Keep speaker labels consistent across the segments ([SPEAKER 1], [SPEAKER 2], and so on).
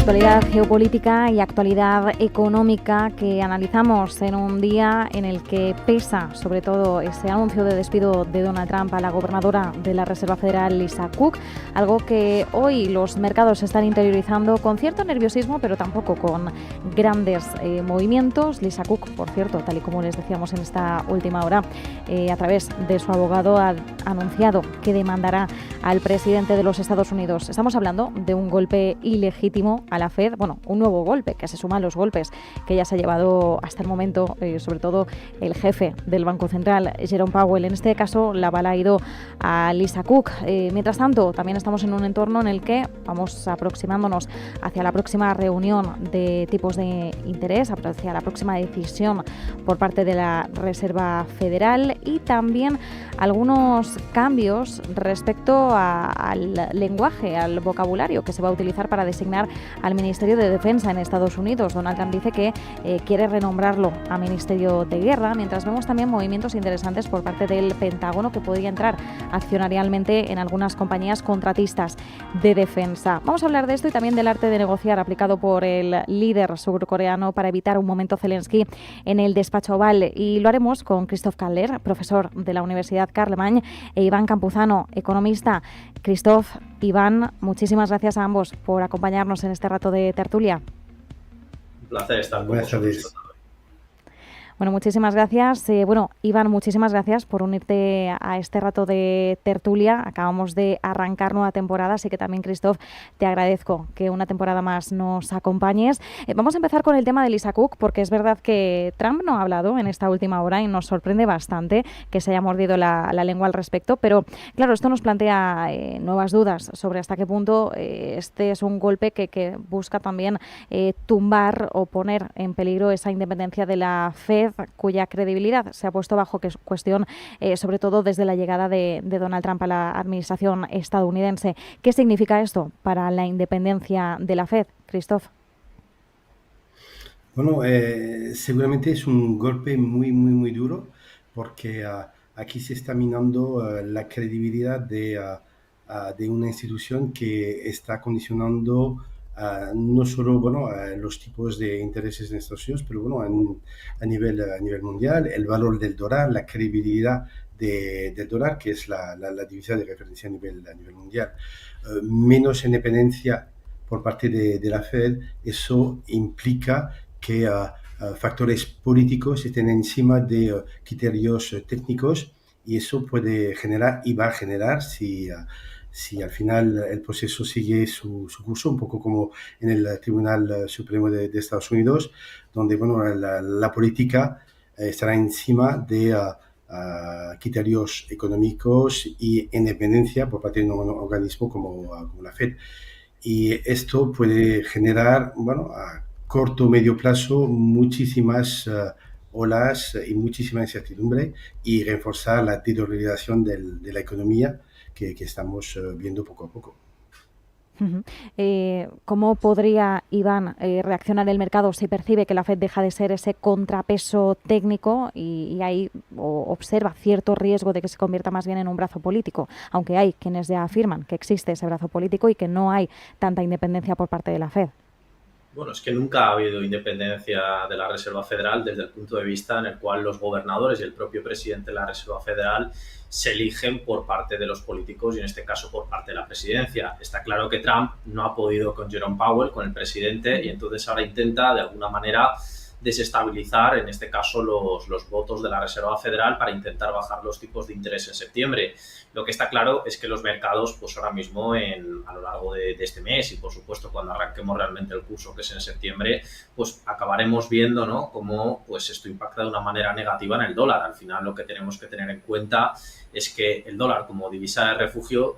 [SPEAKER 1] Actualidad geopolítica y actualidad económica que analizamos en un día en el que pesa sobre todo ese anuncio de despido de Donald Trump a la gobernadora de la Reserva Federal, Lisa Cook, algo que hoy los mercados están interiorizando con cierto nerviosismo, pero tampoco con grandes movimientos. Lisa Cook, por cierto, tal y como les decíamos en esta última hora, a través de su abogado ha anunciado que demandará al presidente de los Estados Unidos. Estamos hablando de un golpe ilegítimo a la Fed, bueno, un nuevo golpe que se suma a los golpes que ya se ha llevado hasta el momento, sobre todo el jefe del Banco Central, Jerome Powell. En este caso, la bala ha ido a Lisa Cook. Mientras tanto, también estamos en un entorno en el que vamos aproximándonos hacia la próxima reunión de tipos de interés, hacia la próxima decisión por parte de la Reserva Federal y también algunos cambios respecto al lenguaje, al vocabulario que se va a utilizar para designar al Ministerio de Defensa en Estados Unidos. Donald Trump dice que quiere renombrarlo a Ministerio de Guerra, mientras vemos también movimientos interesantes por parte del Pentágono que podría entrar accionarialmente en algunas compañías contratistas de defensa. Vamos a hablar de esto y también del arte de negociar aplicado por el líder surcoreano para evitar un momento Zelensky en el despacho Oval, y lo haremos con Christoph Kahler, profesor de la Universidad Carlemagne, e Iván Campuzano, economista. Christoph, Iván, muchísimas gracias a ambos por acompañarnos en este rato de tertulia.
[SPEAKER 2] Un placer estar con vosotros.
[SPEAKER 1] Bueno, muchísimas gracias. Iván, muchísimas gracias por unirte a este rato de tertulia. Acabamos de arrancar nueva temporada, así que también, Christoph, te agradezco que una temporada más nos acompañes. Vamos a empezar con el tema de Lisa Cook, porque es verdad que Trump no ha hablado en esta última hora y nos sorprende bastante que se haya mordido la lengua al respecto, pero claro, esto nos plantea nuevas dudas sobre hasta qué punto este es un golpe que busca también tumbar o poner en peligro esa independencia de la Fed, cuya credibilidad se ha puesto bajo cuestión, sobre todo desde la llegada de Donald Trump a la administración estadounidense. ¿Qué significa esto para la independencia de la Fed, Christoph?
[SPEAKER 3] Bueno, seguramente es un golpe muy duro porque aquí se está minando la credibilidad de una institución que está condicionando no solo los tipos de intereses en Estados Unidos, pero a nivel mundial, el valor del dólar, la credibilidad del dólar, que es la divisa de referencia a nivel mundial. Menos independencia por parte de la Fed, eso implica que factores políticos estén encima de criterios técnicos, y eso puede generar y va a generar, si al final el proceso sigue su curso, un poco como en el Tribunal Supremo de Estados Unidos, donde la política estará encima de criterios económicos y independencia por parte de un organismo como la Fed. Y esto puede generar, a corto o medio plazo, muchísimas olas y muchísima incertidumbre, y reforzar la desdolarización de la economía que estamos viendo poco a poco.
[SPEAKER 1] ¿Cómo podría, Iván, reaccionar el mercado si percibe que la Fed deja de ser ese contrapeso técnico y ahí observa cierto riesgo de que se convierta más bien en un brazo político? Aunque hay quienes ya afirman que existe ese brazo político y que no hay tanta independencia por parte de la Fed.
[SPEAKER 2] Bueno, es que nunca ha habido independencia de la Reserva Federal desde el punto de vista en el cual los gobernadores y el propio presidente de la Reserva Federal se eligen por parte de los políticos y en este caso por parte de la presidencia. Está claro que Trump no ha podido con Jerome Powell, con el presidente, y entonces ahora intenta de alguna manera desestabilizar, en este caso, los votos de la Reserva Federal para intentar bajar los tipos de interés en septiembre. Lo que está claro es que los mercados, pues ahora mismo, a lo largo de este mes y, por supuesto, cuando arranquemos realmente el curso, que es en septiembre, pues acabaremos viendo, ¿no?, cómo pues esto impacta de una manera negativa en el dólar. Al final, lo que tenemos que tener en cuenta es que el dólar, como divisa de refugio,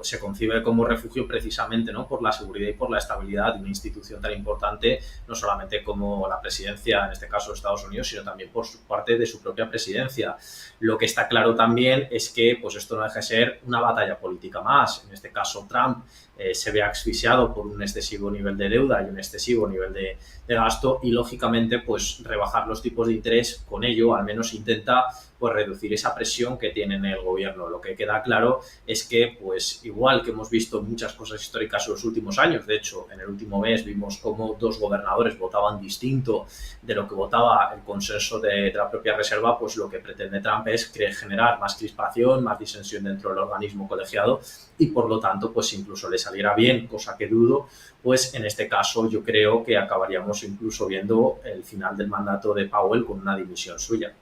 [SPEAKER 2] se concibe como refugio precisamente, ¿no?, por la seguridad y por la estabilidad de una institución tan importante, no solamente como la presidencia, en este caso de Estados Unidos, sino también por su parte de su propia presidencia. Lo que está claro también es que pues esto no deja de ser una batalla política más. En este caso, Trump se ve asfixiado por un excesivo nivel de deuda y un excesivo nivel de gasto y, lógicamente, pues rebajar los tipos de interés. Con ello, al menos intenta pues reducir esa presión que tiene en el gobierno. Lo que queda claro es que, pues igual que hemos visto muchas cosas históricas en los últimos años, de hecho, en el último mes vimos cómo 2 gobernadores votaban distinto de lo que votaba el consenso de la propia Reserva, pues lo que pretende Trump es generar más crispación, más disensión dentro del organismo colegiado y, por lo tanto, pues incluso le saliera bien, cosa que dudo, pues en este caso yo creo que acabaríamos incluso viendo el final del mandato de Powell con una dimisión suya.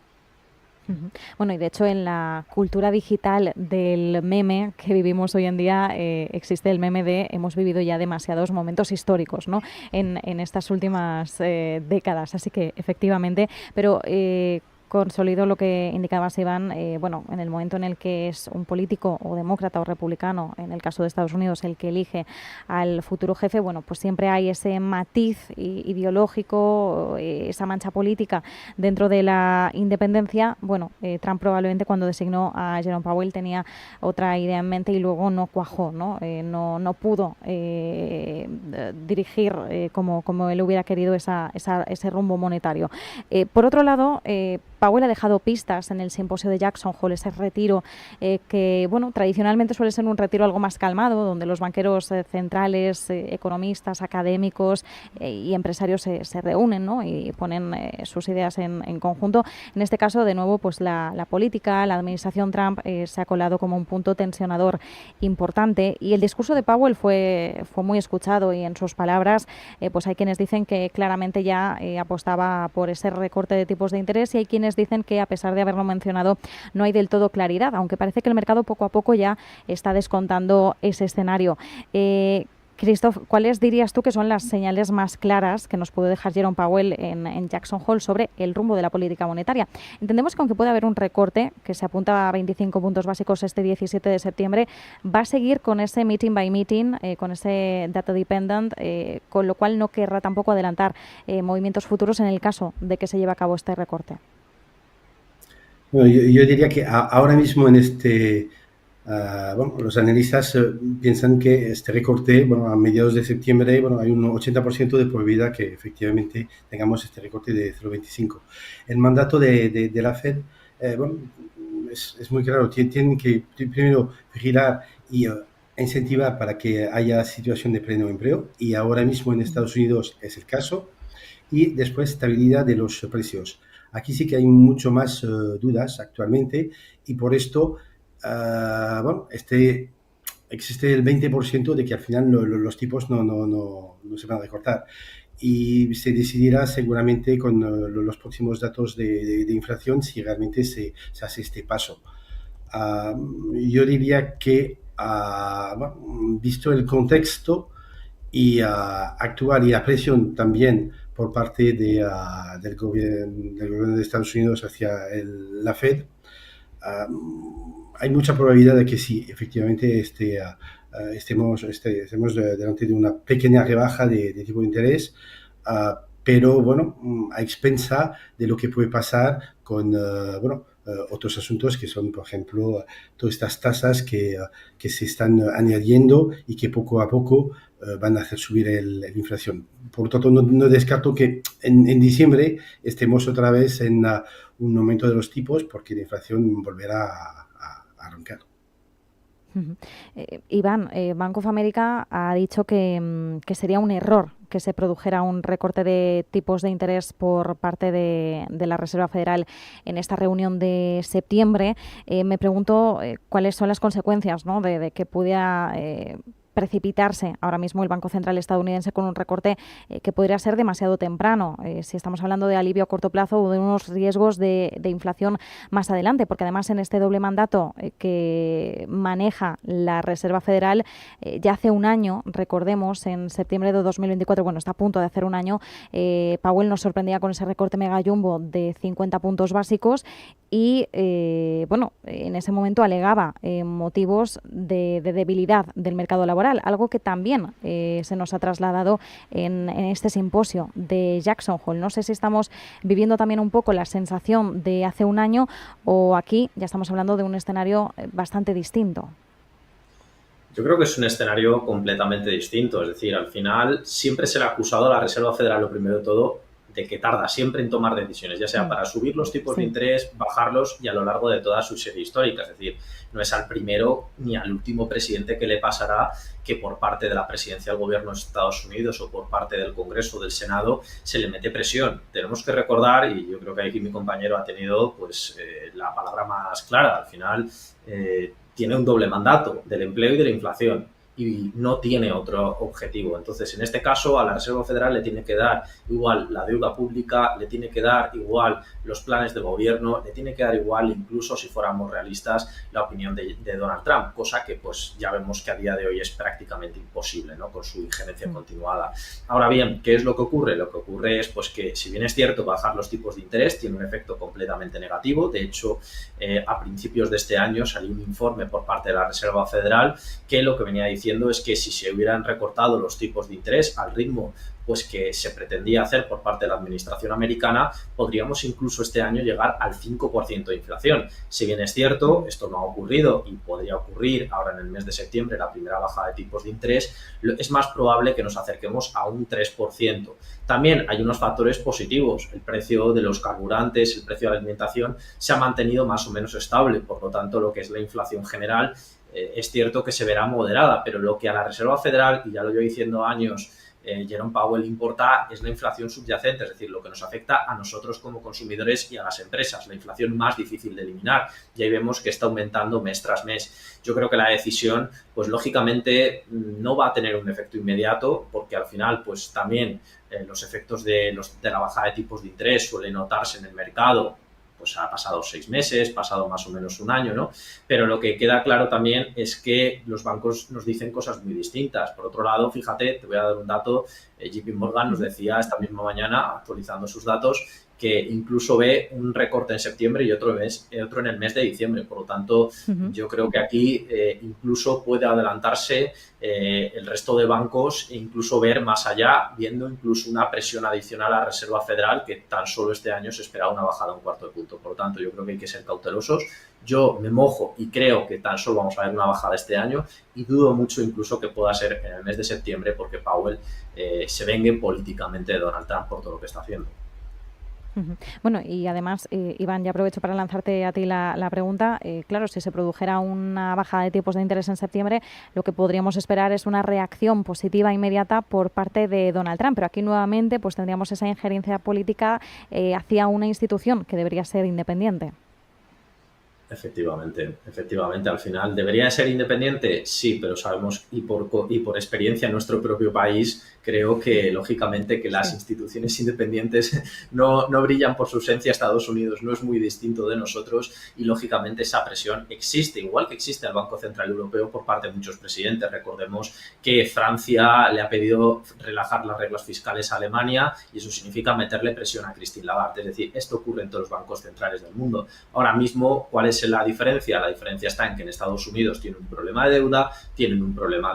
[SPEAKER 1] Bueno, y de hecho en la cultura digital del meme que vivimos hoy en día existe el meme de hemos vivido ya demasiados momentos históricos, ¿no? en estas últimas décadas, así que efectivamente, pero consolido lo que indicabas, Iván. Bueno, en el momento en el que es un político o demócrata o republicano, en el caso de Estados Unidos, el que elige al futuro jefe, bueno, pues siempre hay ese matiz ideológico, esa mancha política dentro de la independencia. Bueno, Trump probablemente cuando designó a Jerome Powell tenía otra idea en mente y luego no cuajó, ¿no? No pudo dirigir como él hubiera querido ese rumbo monetario. Por otro lado, Powell ha dejado pistas en el simposio de Jackson Hole, ese retiro que, bueno, tradicionalmente suele ser un retiro algo más calmado, donde los banqueros centrales, economistas, académicos y empresarios se reúnen, ¿no? Y ponen sus ideas en conjunto. En este caso, de nuevo, pues la política, la administración Trump se ha colado como un punto tensionador importante y el discurso de Powell fue muy escuchado y en sus palabras, pues hay quienes dicen que claramente ya apostaba por ese recorte de tipos de interés y hay quienes dicen que, a pesar de haberlo mencionado, no hay del todo claridad, aunque parece que el mercado poco a poco ya está descontando ese escenario. Christoph, ¿cuáles dirías tú que son las señales más claras que nos puede dejar Jerome Powell en Jackson Hole sobre el rumbo de la política monetaria? Entendemos que aunque puede haber un recorte que se apunta a 25 puntos básicos este 17 de septiembre, va a seguir con ese meeting by meeting, con ese data dependent, con lo cual no querrá tampoco adelantar movimientos futuros en el caso de que se lleve a cabo este recorte.
[SPEAKER 3] Bueno, yo diría que ahora mismo en bueno, los analistas piensan que este recorte, bueno, a mediados de septiembre, bueno, hay un 80% de probabilidad que efectivamente tengamos este recorte de 0,25. El mandato de la Fed, bueno, es muy claro, tienen que primero vigilar y incentivar para que haya situación de pleno empleo, y ahora mismo en Estados Unidos es el caso, y después estabilidad de los precios. Aquí sí que hay mucho más dudas actualmente y por esto, bueno, existe el 20% de que al final los tipos no se van a recortar y se decidirá seguramente con los próximos datos de inflación si realmente se hace este paso. Yo diría que, bueno, visto el contexto y actual y la presión también por parte del gobierno de Estados Unidos hacia la Fed, hay mucha probabilidad de que sí, efectivamente estemos delante de una pequeña rebaja de tipo de interés, pero bueno, a expensa de lo que puede pasar con bueno, otros asuntos que son, por ejemplo, todas estas tasas que se están añadiendo y que poco a poco van a hacer subir la inflación. Por lo tanto, no descarto que en diciembre estemos otra vez en un aumento de los tipos porque la inflación volverá a arrancar.
[SPEAKER 1] Iván, Bank of America ha dicho que sería un error que se produjera un recorte de tipos de interés por parte de la Reserva Federal en esta reunión de septiembre. Me pregunto cuáles son las consecuencias, ¿no?, de que pudiera precipitarse ahora mismo el Banco Central estadounidense con un recorte que podría ser demasiado temprano, si estamos hablando de alivio a corto plazo o de unos riesgos de inflación más adelante, porque además en este doble mandato que maneja la Reserva Federal, ya hace un año, recordemos, en septiembre de 2024, bueno, está a punto de hacer un año, Powell nos sorprendía con ese recorte mega jumbo de 50 puntos básicos y, bueno, en ese momento alegaba motivos de debilidad del mercado laboral, algo que también se nos ha trasladado en este simposio de Jackson Hole. No sé si estamos viviendo también un poco la sensación de hace un año o aquí ya estamos hablando de un escenario bastante distinto.
[SPEAKER 2] Yo creo que es un escenario completamente distinto. Es decir, al final siempre se le ha acusado a la Reserva Federal, lo primero de todo, de que tarda siempre en tomar decisiones, ya sea para subir los tipos de interés, bajarlos y a lo largo de toda su serie histórica. Es decir, no es al primero ni al último presidente que le pasará que por parte de la presidencia del gobierno de Estados Unidos o por parte del Congreso o del Senado se le mete presión. Tenemos que recordar, y yo creo que aquí mi compañero ha tenido pues la palabra más clara, al final tiene un doble mandato del empleo y de la inflación y no tiene otro objetivo. Entonces, en este caso, a la Reserva Federal le tiene que dar igual la deuda pública, le tiene que dar igual los planes de gobierno, le tiene que dar igual, incluso si fuéramos realistas, la opinión de Donald Trump, cosa que pues ya vemos que a día de hoy es prácticamente imposible, ¿no? Con su injerencia continuada. Ahora bien, ¿qué es lo que ocurre? Lo que ocurre es pues que, si bien es cierto, bajar los tipos de interés tiene un efecto completamente negativo. De hecho, a principios de este año salió un informe por parte de la Reserva Federal que lo que venía diciendo es que si se hubieran recortado los tipos de interés al ritmo pues que se pretendía hacer por parte de la administración americana, podríamos incluso este año llegar al 5% de inflación. Si bien es cierto, esto no ha ocurrido y podría ocurrir ahora en el mes de septiembre, la primera bajada de tipos de interés, es más probable que nos acerquemos a un 3%. También hay unos factores positivos. El precio de los carburantes, el precio de la alimentación se ha mantenido más o menos estable. Por lo tanto, lo que es la inflación general es cierto que se verá moderada, pero lo que a la Reserva Federal, y ya lo llevo diciendo años, Jerome Powell, importa es la inflación subyacente, es decir, lo que nos afecta a nosotros como consumidores y a las empresas, la inflación más difícil de eliminar. Y ahí vemos que está aumentando mes tras mes. Yo creo que la decisión, pues lógicamente, no va a tener un efecto inmediato, porque al final, pues también los efectos de la bajada de tipos de interés suelen notarse en el mercado. Pues ha pasado 6 meses, pasado más o menos un año, ¿no? Pero lo que queda claro también es que los bancos nos dicen cosas muy distintas. Por otro lado, fíjate, te voy a dar un dato, JP Morgan nos decía esta misma mañana, actualizando sus datos, que incluso ve un recorte en septiembre y otro en el mes de diciembre. Por lo tanto, yo creo que aquí incluso puede adelantarse el resto de bancos e incluso ver más allá, viendo incluso una presión adicional a la Reserva Federal, que tan solo este año se esperaba una bajada de 1/4 de punto. Por lo tanto, yo creo que hay que ser cautelosos. Yo me mojo y creo que tan solo vamos a ver una bajada este año y dudo mucho incluso que pueda ser en el mes de septiembre, porque Powell se vengue políticamente de Donald Trump por todo lo que está haciendo.
[SPEAKER 1] Bueno, y además, Iván, ya aprovecho para lanzarte a ti la pregunta. Claro, si se produjera una bajada de tipos de interés en septiembre, lo que podríamos esperar es una reacción positiva inmediata por parte de Donald Trump. Pero aquí nuevamente pues tendríamos esa injerencia política hacia una institución que debería ser independiente.
[SPEAKER 2] Efectivamente. Al final, ¿debería ser independiente? Sí, pero sabemos y por experiencia en nuestro propio país, creo que lógicamente que las instituciones independientes no brillan por su ausencia. Estados Unidos no es muy distinto de nosotros y lógicamente esa presión existe, igual que existe el Banco Central Europeo por parte de muchos presidentes. Recordemos que Francia le ha pedido relajar las reglas fiscales a Alemania y eso significa meterle presión a Christine Lagarde. Es decir, esto ocurre en todos los bancos centrales del mundo. Ahora mismo, ¿cuál es la diferencia? La diferencia está en que en Estados Unidos tienen un problema de deuda, tienen un problema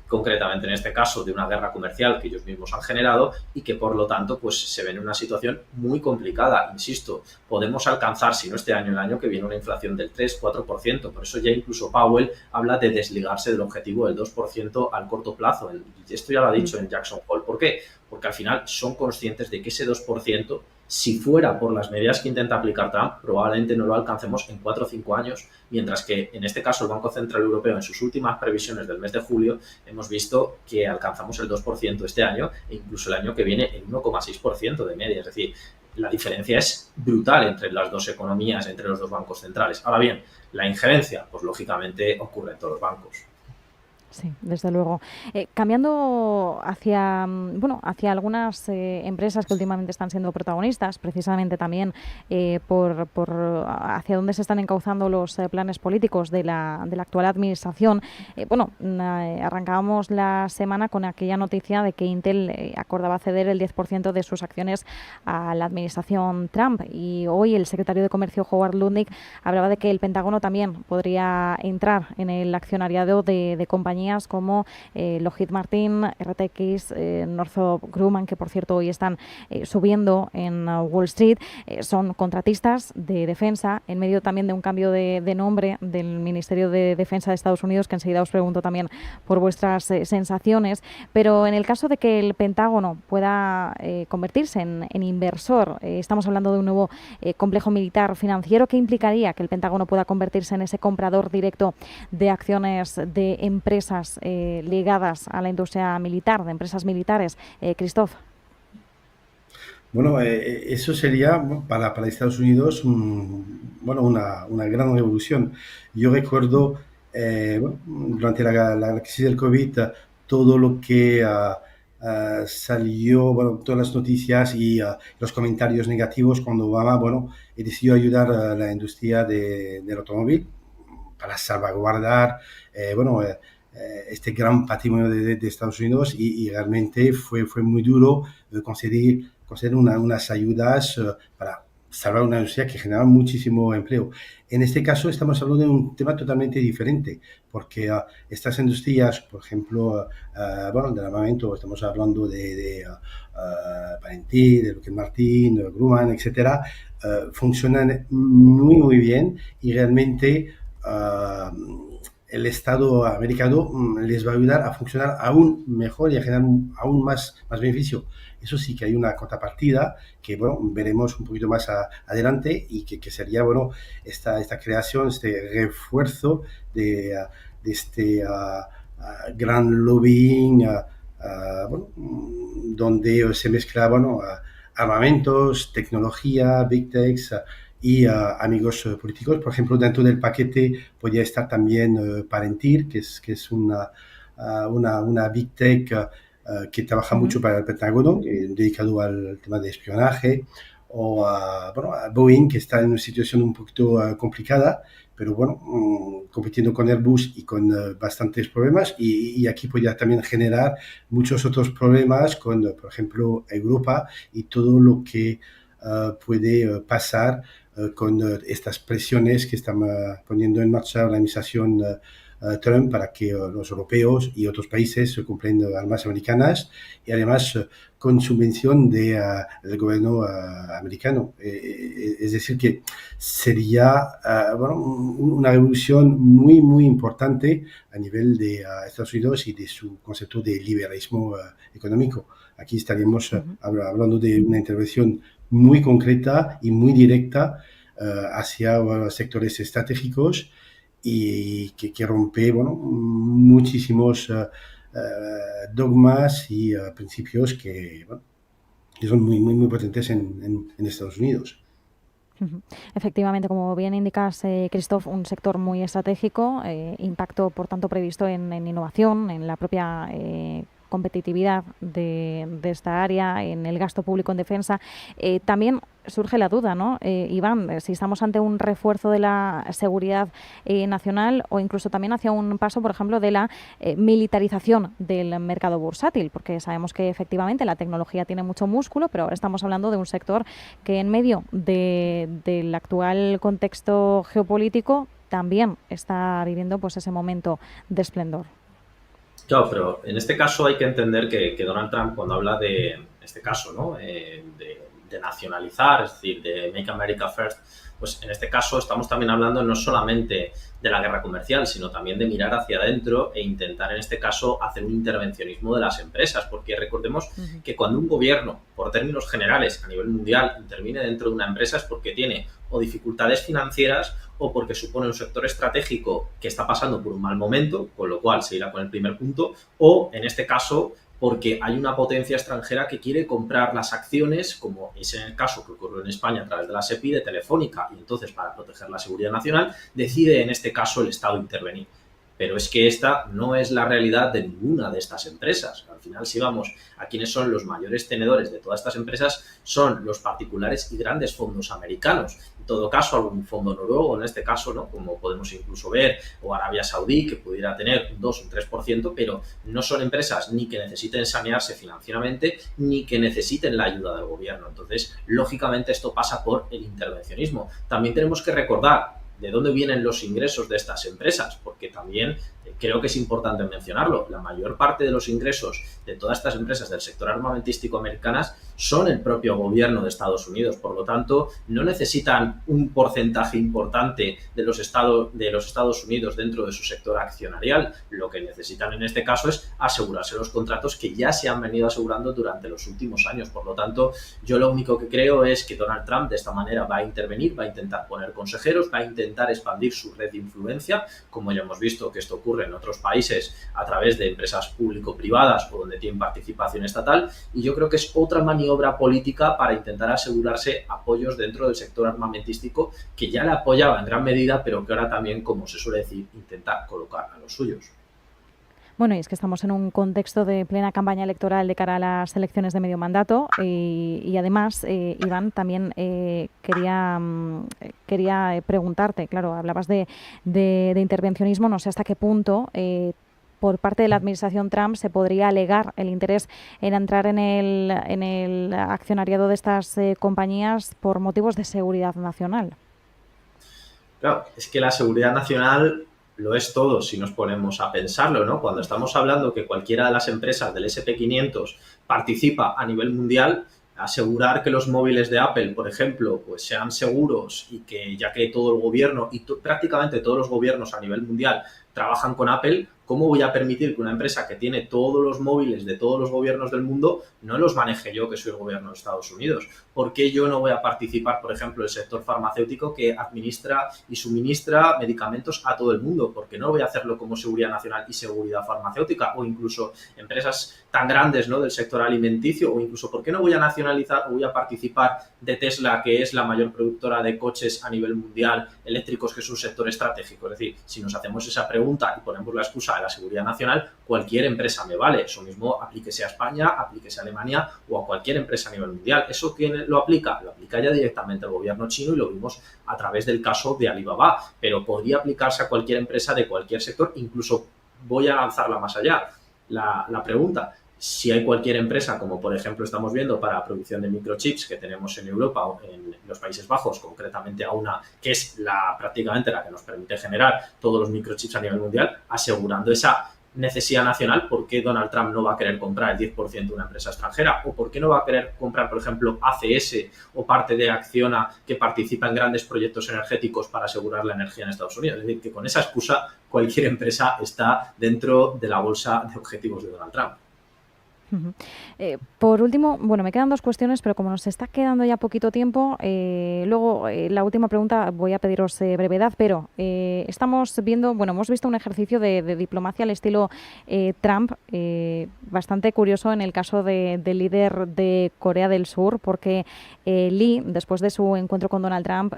[SPEAKER 2] concretamente en este caso, de una guerra comercial que ellos mismos han generado y que por lo tanto pues se ven en una situación muy complicada. Insisto, podemos alcanzar, si no este año, el año que viene, una inflación del 3-4%. Por eso ya incluso Powell habla de desligarse del objetivo del 2% al corto plazo. Esto ya lo ha dicho en Jackson Hole. ¿Por qué? Porque al final son conscientes de que ese 2%, si fuera por las medidas que intenta aplicar Trump, probablemente no lo alcancemos en 4 o 5 años, mientras que en este caso el Banco Central Europeo, en sus últimas previsiones del mes de julio, hemos visto que alcanzamos el 2% este año e incluso el año que viene el 1,6% de media. Es decir, la diferencia es brutal entre las dos economías, entre los dos bancos centrales. Ahora bien, la injerencia, pues lógicamente ocurre en todos los bancos.
[SPEAKER 1] Sí, desde luego. Cambiando hacia algunas empresas que últimamente están siendo protagonistas, precisamente también por hacia dónde se están encauzando los planes políticos de la actual administración. Arrancábamos la semana con aquella noticia de que Intel acordaba ceder el 10% de sus acciones a la administración Trump, y hoy el secretario de Comercio, Howard Lutnick, hablaba de que el Pentágono también podría entrar en el accionariado de compañías compañías como Lockheed Martin, RTX, Northrop Grumman, que por cierto hoy están subiendo en Wall Street, son contratistas de defensa, en medio también de un cambio de nombre del Ministerio de Defensa de Estados Unidos, que enseguida os pregunto también por vuestras sensaciones, pero en el caso de que el Pentágono pueda convertirse en inversor, estamos hablando de un nuevo complejo militar financiero, ¿qué implicaría que el Pentágono pueda convertirse en ese comprador directo de acciones de empresas ligadas a la industria militar, de empresas militares? Christophe.
[SPEAKER 3] Bueno, eso sería para Estados Unidos una gran revolución. Yo recuerdo durante la crisis del COVID todo lo que salió, todas las noticias y los comentarios negativos cuando Obama decidió ayudar a la industria del automóvil para salvaguardar este gran patrimonio de Estados Unidos y realmente fue muy duro conseguir unas ayudas para salvar una industria que generaba muchísimo empleo. En este caso estamos hablando de un tema totalmente diferente, porque estas industrias, por ejemplo, del armamento, estamos hablando de Palantir, de Lockheed Martin, de Grumman, etcétera, funcionan muy bien y realmente el Estado americano les va a ayudar a funcionar aún mejor y a generar aún más beneficio. Eso sí que hay una contrapartida que veremos un poquito más adelante y que sería esta creación, este refuerzo de este gran lobbying donde se mezcla armamentos, tecnología, big techs y amigos políticos. Por ejemplo, dentro del paquete podría estar también Palantir, que es una big tech que trabaja mucho para el Pentágono, dedicado al tema de espionaje, o a Boeing, que está en una situación un poquito complicada, pero compitiendo con Airbus y con bastantes problemas, y aquí podría también generar muchos otros problemas con, por ejemplo, Europa y todo lo que puede pasar con estas presiones que están poniendo en marcha la administración Trump para que los europeos y otros países compren armas americanas y además con subvención del gobierno americano. Es decir, que sería una revolución muy importante a nivel de Estados Unidos y de su concepto de liberalismo económico. Aquí estaríamos hablando de una intervención muy concreta y muy directa hacia sectores estratégicos y que rompe muchísimos dogmas y principios que son muy potentes en Estados Unidos.
[SPEAKER 1] Efectivamente, como bien indicas, Christophe, un sector muy estratégico, impacto por tanto previsto en innovación, en la propia competitividad de esta área, en el gasto público en defensa. También surge la duda, ¿no, Iván? Si estamos ante un refuerzo de la seguridad nacional o incluso también hacia un paso, por ejemplo, de la militarización del mercado bursátil, porque sabemos que efectivamente la tecnología tiene mucho músculo, pero ahora estamos hablando de un sector que en medio del actual contexto geopolítico también está viviendo pues ese momento de esplendor.
[SPEAKER 2] Claro, pero en este caso hay que entender que Donald Trump, cuando habla de, en este caso, ¿no?, de nacionalizar, es decir, de Make America First, pues en este caso estamos también hablando no solamente de la guerra comercial, sino también de mirar hacia adentro e intentar, en este caso, hacer un intervencionismo de las empresas, porque recordemos que cuando un gobierno, por términos generales, a nivel mundial, interviene dentro de una empresa es porque tiene o dificultades financieras o porque supone un sector estratégico que está pasando por un mal momento, con lo cual se irá con el primer punto, o, en este caso, porque hay una potencia extranjera que quiere comprar las acciones, como es en el caso que ocurrió en España a través de la SEPI de Telefónica, y entonces para proteger la seguridad nacional decide en este caso el Estado intervenir. Pero es que esta no es la realidad de ninguna de estas empresas. Al final, si vamos a quiénes son los mayores tenedores de todas estas empresas, son los particulares y grandes fondos americanos. En todo caso, algún fondo noruego, en este caso, ¿no?, como podemos incluso ver, o Arabia Saudí, que pudiera tener un 2 o un 3%, pero no son empresas ni que necesiten sanearse financieramente, ni que necesiten la ayuda del gobierno. Entonces, lógicamente, esto pasa por el intervencionismo. También tenemos que recordar de dónde vienen los ingresos de estas empresas, porque también creo que es importante mencionarlo. La mayor parte de los ingresos de todas estas empresas del sector armamentístico americanas son el propio gobierno de Estados Unidos. Por lo tanto, no necesitan un porcentaje importante de los Estados Unidos dentro de su sector accionarial. Lo que necesitan en este caso es asegurarse los contratos que ya se han venido asegurando durante los últimos años. Por lo tanto, yo lo único que creo es que Donald Trump de esta manera va a intervenir, va a intentar poner consejeros, va a intentar expandir su red de influencia, como ya hemos visto que esto ocurre en otros países a través de empresas público-privadas o donde tienen participación estatal, y yo creo que es otra maniobra política para intentar asegurarse apoyos dentro del sector armamentístico que ya le apoyaba en gran medida, pero que ahora también, como se suele decir, intenta colocar a los suyos.
[SPEAKER 1] Bueno, y es que estamos en un contexto de plena campaña electoral de cara a las elecciones de medio mandato y además, Iván, también quería preguntarte, claro, hablabas de intervencionismo, no sé hasta qué punto por parte de la administración Trump se podría alegar el interés en entrar en el accionariado de estas compañías por motivos de seguridad nacional.
[SPEAKER 2] Claro, es que la seguridad nacional lo es todo si nos ponemos a pensarlo, ¿no? Cuando estamos hablando que cualquiera de las empresas del S&P 500 participa a nivel mundial, asegurar que los móviles de Apple, por ejemplo, pues sean seguros y que ya que todo el gobierno y prácticamente todos los gobiernos a nivel mundial trabajan con Apple, ¿cómo voy a permitir que una empresa que tiene todos los móviles de todos los gobiernos del mundo no los maneje yo, que soy el gobierno de Estados Unidos? ¿Por qué yo no voy a participar, por ejemplo, el sector farmacéutico que administra y suministra medicamentos a todo el mundo? ¿Por qué no voy a hacerlo como seguridad nacional y seguridad farmacéutica? O incluso empresas tan grandes, ¿no?, del sector alimenticio, o incluso ¿por qué no voy a nacionalizar o voy a participar de Tesla, que es la mayor productora de coches a nivel mundial eléctricos, que es un sector estratégico? Es decir, si nos hacemos esa pregunta y ponemos la excusa de la seguridad nacional, cualquier empresa me vale. Eso mismo aplíquese a España, aplíquese a Alemania o a cualquier empresa a nivel mundial. ¿Eso quién lo aplica? Lo aplica ya directamente el gobierno chino y lo vimos a través del caso de Alibaba, pero podría aplicarse a cualquier empresa de cualquier sector. Incluso voy a lanzarla más allá. La pregunta, si hay cualquier empresa, como por ejemplo estamos viendo para la producción de microchips que tenemos en Europa o en los Países Bajos, concretamente a una que es prácticamente la que nos permite generar todos los microchips a nivel mundial, asegurando esa necesidad nacional, ¿por qué Donald Trump no va a querer comprar el 10% de una empresa extranjera? ¿O por qué no va a querer comprar, por ejemplo, ACS o parte de Acciona, que participa en grandes proyectos energéticos para asegurar la energía en Estados Unidos? Es decir, que con esa excusa cualquier empresa está dentro de la bolsa de objetivos de Donald Trump.
[SPEAKER 1] Por último, bueno, me quedan dos cuestiones, pero como nos está quedando ya poquito tiempo, luego la última pregunta voy a pediros brevedad, pero estamos viendo, bueno, hemos visto un ejercicio de diplomacia al estilo Trump, bastante curioso en el caso del líder de Corea del Sur, porque Lee, después de su encuentro con Donald Trump,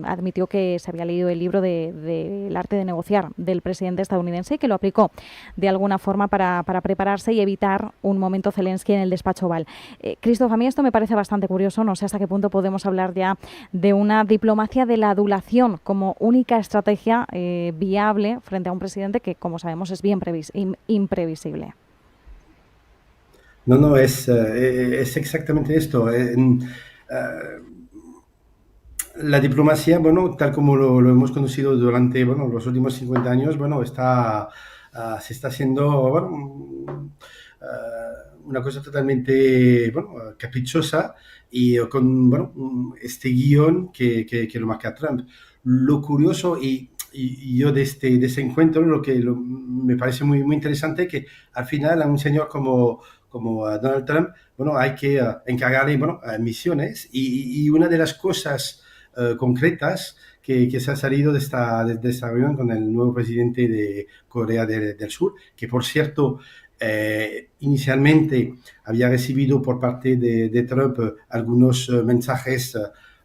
[SPEAKER 1] admitió que se había leído el libro del arte de negociar del presidente estadounidense y que lo aplicó de alguna forma para prepararse y evitar un momento Zelensky en el despacho Oval. Christoph, a mí esto me parece bastante curioso, no sé hasta qué punto podemos hablar ya de una diplomacia de la adulación como única estrategia viable frente a un presidente que, como sabemos, es bien imprevisible.
[SPEAKER 3] No, es exactamente esto. La diplomacia, bueno, tal como lo hemos conocido durante, bueno, los últimos 50 años, bueno, se está haciendo, bueno, una cosa totalmente, bueno, caprichosa y con, bueno, este guión que lo marca Trump. Lo curioso y yo de ese encuentro, me parece muy, muy interesante que al final a un señor como Donald Trump, bueno, hay que encargarle, bueno, misiones y una de las cosas concretas que se ha salido de esta reunión con el nuevo presidente de Corea del Sur, que por cierto inicialmente había recibido por parte de Trump algunos mensajes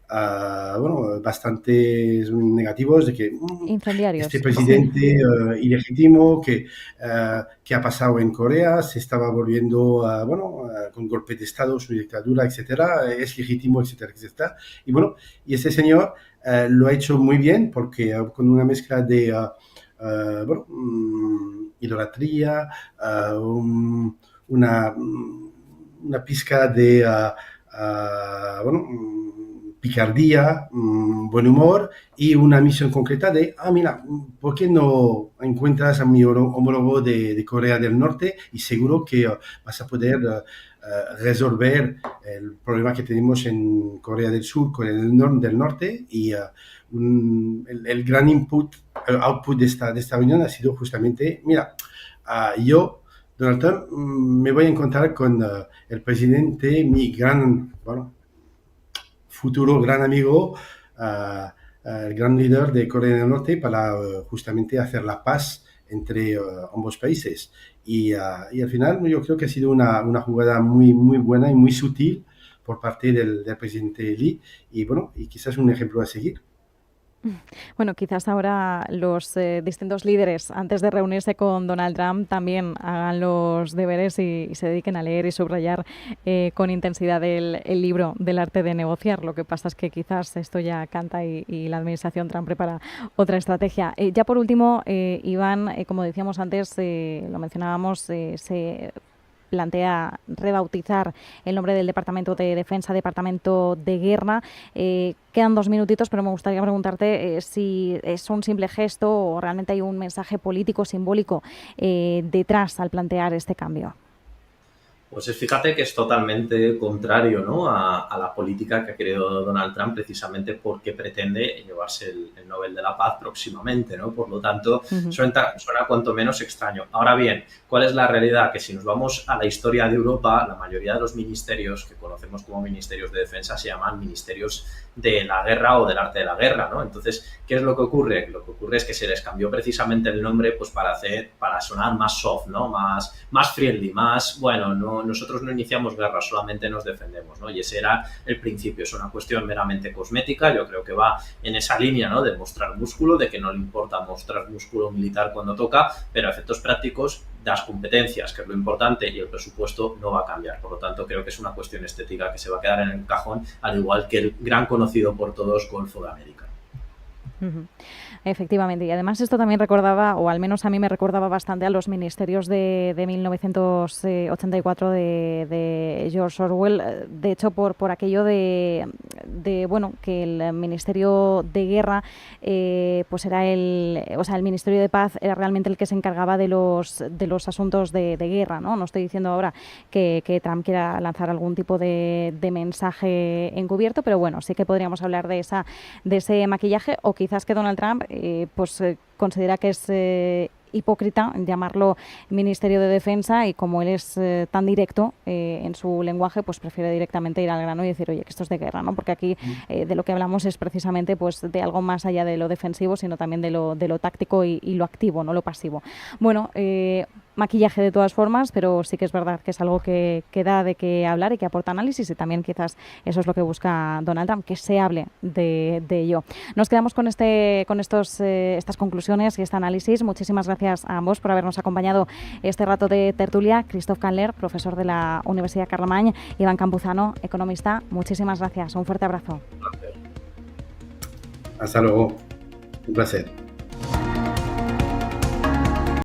[SPEAKER 3] bueno, bastante negativos de que
[SPEAKER 1] incendiarios,
[SPEAKER 3] este presidente ilegítimo que ha pasado en Corea se estaba volviendo bueno, con golpe de Estado, su dictadura, etcétera, es legítimo, etcétera, etcétera. Y bueno, y este señor lo ha hecho muy bien porque con una mezcla de bueno, idolatría, una pizca de bueno, picardía, buen humor y una misión concreta de, mira, ¿por qué no encuentras a mi homólogo de Corea del Norte? Y seguro que vas a poder resolver el problema que tenemos en Corea del Sur, Corea del Norte, y el gran output de esta reunión ha sido justamente, mira, yo, Donald Trump, me voy a encontrar con el presidente, mi futuro gran amigo, el gran líder de Corea del Norte, para justamente hacer la paz entre ambos países. Y al final yo creo que ha sido una jugada muy, muy buena y muy sutil por parte del presidente Lee, y bueno, y quizás un ejemplo a seguir.
[SPEAKER 1] Bueno, quizás ahora los distintos líderes, antes de reunirse con Donald Trump, también hagan los deberes y se dediquen a leer y subrayar con intensidad el libro del arte de negociar. Lo que pasa es que quizás esto ya canta y la administración Trump prepara otra estrategia. Ya por último, Iván, como decíamos antes, lo mencionábamos, se plantea rebautizar el nombre del Departamento de Defensa, Departamento de Guerra. Quedan 2 minutitos, pero me gustaría preguntarte si es un simple gesto o realmente hay un mensaje político, simbólico detrás al plantear este cambio.
[SPEAKER 2] Pues fíjate que es totalmente contrario, ¿no?, a la política que ha querido Donald Trump, precisamente porque pretende llevarse el Nobel de la Paz próximamente, ¿no? Por lo tanto, suena cuanto menos extraño. Ahora bien, ¿cuál es la realidad? Que si nos vamos a la historia de Europa, la mayoría de los ministerios que conocemos como ministerios de defensa se llaman ministerios de la guerra o del arte de la guerra, ¿no? Entonces, ¿qué es lo que ocurre? Lo que ocurre es que se les cambió precisamente el nombre pues para sonar más soft, ¿no? Más friendly, más, bueno, nosotros no iniciamos guerra, solamente nos defendemos, ¿no? Y ese era el principio. Es una cuestión meramente cosmética. Yo creo que va en esa línea, ¿no?, de mostrar músculo, de que no le importa mostrar músculo militar cuando toca, pero a efectos prácticos, las competencias, que es lo importante, y el presupuesto no va a cambiar. Por lo tanto, creo que es una cuestión estética que se va a quedar en el cajón, al igual que el gran conocido por todos Golfo de América.
[SPEAKER 1] Efectivamente, y además esto también recordaba, o al menos a mí me recordaba bastante, a los ministerios de 1984 de George Orwell. De hecho, por aquello de bueno, que el Ministerio de Guerra pues era el Ministerio de Paz era realmente el que se encargaba de los asuntos de guerra, ¿no? No estoy diciendo ahora que Trump quiera lanzar algún tipo de mensaje encubierto, pero bueno, sí que podríamos hablar de ese maquillaje, o quizás que Donald Trump considera que es hipócrita llamarlo Ministerio de Defensa, y como él es tan directo en su lenguaje, pues prefiere directamente ir al grano y decir, oye, que esto es de guerra, ¿no? Porque aquí de lo que hablamos es precisamente pues de algo más allá de lo defensivo, sino también de lo táctico y lo activo, no lo pasivo. Bueno, maquillaje de todas formas, pero sí que es verdad que es algo que da de qué hablar y que aporta análisis, y también quizás eso es lo que busca Donald Trump, que se hable de ello. Nos quedamos con estas conclusiones y este análisis. Muchísimas gracias a ambos por habernos acompañado este rato de tertulia. Christoph Candler, profesor de la Universidad Carlemany, Iván Campuzano, economista. Muchísimas gracias. Un fuerte abrazo.
[SPEAKER 3] Hasta luego. Un placer.